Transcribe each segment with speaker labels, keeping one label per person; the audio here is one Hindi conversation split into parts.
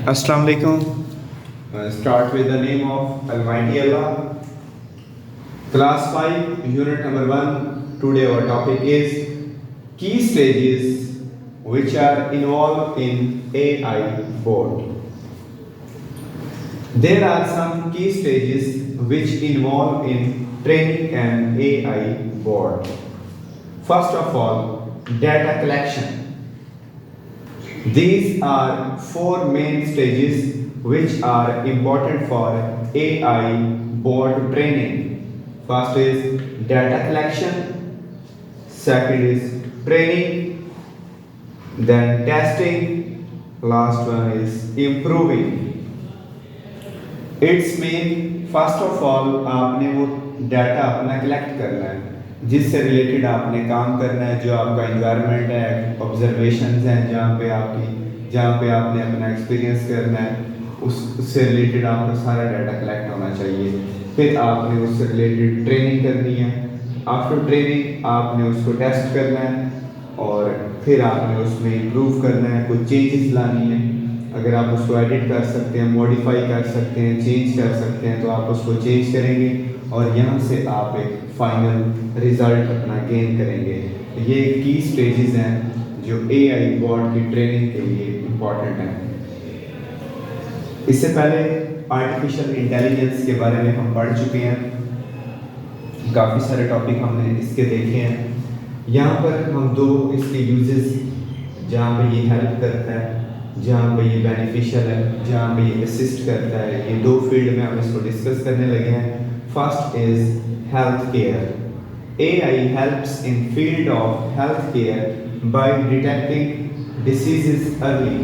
Speaker 1: Assalamu alaikum. Start with the name of Almighty Allah. Class 5, Unit number 1. Today our topic is key stages which are involved in AI board. There are some key stages which involve in training an AI board. First of all, data collection. These are four main stages which are important for AI board training. First is data collection, second is training, then testing, last one is improving. It's mean first of all आपने वो डाटा अपना कलेक्ट करना है जिससे रिलेटेड आपने काम करना है, जो आपका इन्वायरमेंट है, ऑब्जर्वेशंस हैं जहाँ पे आपने अपना एक्सपीरियंस करना है, उससे रिलेटेड आपका सारा डाटा कलेक्ट होना चाहिए। फिर आपने उससे रिलेटेड ट्रेनिंग करनी है। आफ्टर ट्रेनिंग आपने उसको टेस्ट करना है और फिर आपने उसमें इम्प्रूव करना है, कुछ चेंजेस लानी है। अगर आप उसको एडिट कर सकते हैं, मॉडिफाई कर सकते हैं, चेंज कर सकते हैं तो आप उसको चेंज करेंगे और यहाँ से आप एक फाइनल रिजल्ट अपना गेन करेंगे। ये की स्टेजेस हैं जो एआई बोर्ड की ट्रेनिंग के लिए इम्पॉर्टेंट हैं। इससे पहले आर्टिफिशियल इंटेलिजेंस के बारे में हम पढ़ चुके हैं, काफ़ी सारे टॉपिक हमने इसके देखे हैं। यहाँ पर हम दो इसके यूजेस जहाँ पे ये हेल्प करता है, जहाँ पे ये बेनिफिशियल है, जहाँ पे ये असिस्ट करता है, ये दो फील्ड में हम इसको डिस्कस करने लगे हैं। First is healthcare. AI helps in field of healthcare by detecting diseases early.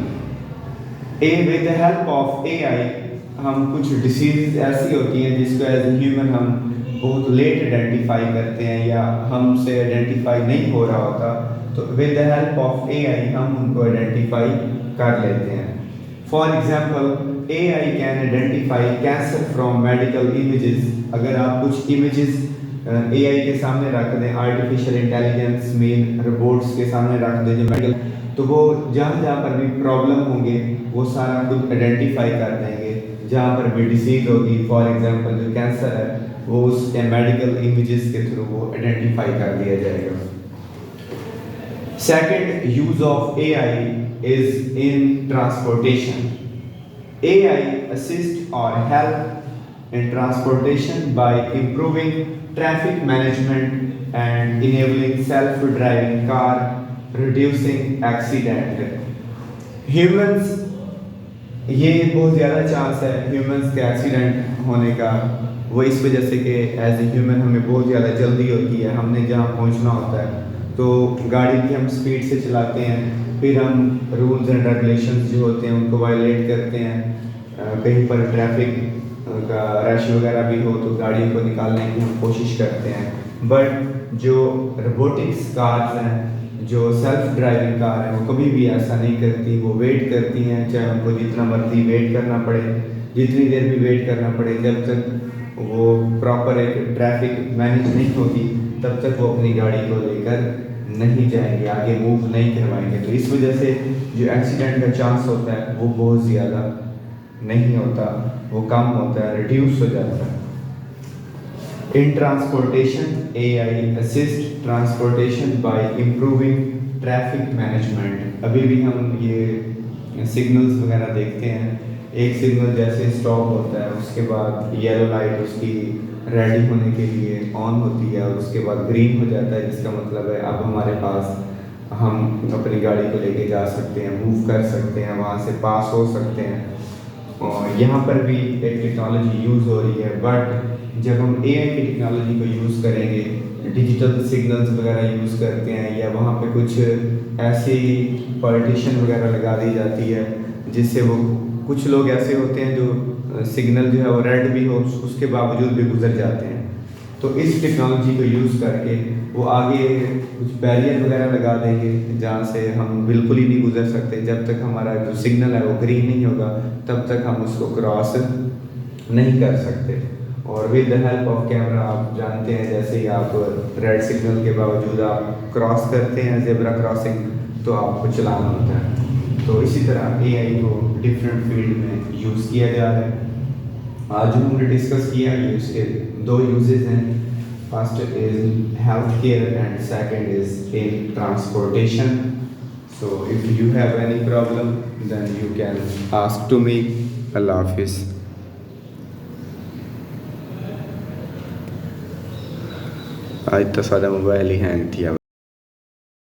Speaker 1: With the help of AI, हम कुछ diseases ऐसी होती हैं जिसको as a human हम बहुत लेट आइडेंटिफाई करते हैं या हमसे आइडेंटिफाई नहीं हो रहा होता, तो with the help of AI हम उनको आइडेंटिफाई कर लेते हैं। For example, AI can identify cancer from medical images. अगर आप कुछ images AI के सामने रख दें, आर्टिफिशियल इंटेलिजेंस में रोबोट्स के सामने रख दें जो मेडिकल, तो वो जहाँ पर भी प्रॉब्लम होंगे वो सारा कुछ आइडेंटिफाई कर देंगे। जहाँ पर भी डिसीज होगी, फॉर एग्जांपल जो कैंसर है, वो उसके मेडिकल इमेजेस के थ्रू वो आइडेंटिफाई कर दिया जाएगा। Second use of AI is in transportation. AI assist or help in transportation by improving traffic management and enabling self-driving car, reducing accident. Humans, ये बहुत ज़्यादा चांस है ह्यूमंस के एक्सीडेंट होने का, वो इस वजह से कि एज ए ह्यूमन हमें बहुत ज़्यादा जल्दी होती है, हमने जहाँ पहुँचना होता है तो गाड़ी की हम स्पीड से चलाते हैं, फिर हम रूल्स एंड रेगुलेशंस जो होते हैं उनको वायलेट करते हैं। कहीं पर ट्रैफिक का रश वगैरह भी हो तो गाड़ियों को निकालने की हम कोशिश करते हैं। बट जो रोबोटिक्स कार्स हैं, जो सेल्फ ड्राइविंग कार हैं, वो कभी भी ऐसा नहीं करती। वो वेट करती हैं, चाहे उनको जितना मर्जी वेट करना पड़े, जितनी देर भी वेट करना पड़े, जब तक वो प्रॉपर एक ट्रैफिक मैनेज नहीं होगी तब तक वो अपनी गाड़ी को लेकर नहीं जाएंगे, आगे मूव नहीं करवाएंगे। तो इस वजह से जो एक्सीडेंट का चांस होता है वो बहुत ज़्यादा नहीं होता, वो कम होता है, रिड्यूस हो जाता है। इन transportation AI assist transportation bye improving traffic management. अभी भी हम ये सिग्नल्स वगैरह देखते हैं, एक सिग्नल जैसे स्टॉप होता है उसके बाद येलो लाइट उसकी रेडी होने के लिए ऑन होती है और उसके बाद ग्रीन हो जाता है, जिसका मतलब है अब हमारे पास हम अपनी गाड़ी को लेके जा सकते हैं, मूव कर सकते हैं, वहाँ से पास हो सकते हैं। और यहाँ पर भी एक टेक्नोलॉजी यूज़ हो रही है, बट जब हम AI की टेक्नोलॉजी को यूज़ करेंगे, डिजिटल सिग्नल्स वगैरह यूज़ करते हैं या वहाँ पे कुछ ऐसी पार्टीशन वगैरह लगा दी जाती है जिससे वो कुछ लोग ऐसे होते हैं जो सिग्नल जो है वो रेड भी हो उसके बावजूद भी गुजर जाते हैं। तो इस टेक्नोलॉजी को यूज़ करके वो आगे कुछ बैरियर वगैरह लगा देंगे जहाँ से हम बिल्कुल ही नहीं गुजर सकते। जब तक हमारा जो सिग्नल है वो ग्रीन नहीं होगा तब तक हम उसको क्रॉस नहीं कर सकते। और with the help of camera आप जानते हैं, जैसे ही आप रेड सिग्नल के बावजूद आप क्रॉस करते हैं जेब्रा क्रॉसिंग, तो आपको चलाना होता है। तो इसी तरह एआई को डिफरेंट फील्ड में यूज़ किया जा रहा है। आज जो हमने डिस्कस किया ये उसके दो यूजेस हैं। First is health care and second is in transportation. So if you have any problem then you can ask to me. अल्लाह हाफिज़। आज तो सादा मोबाइल ही हैंग थी।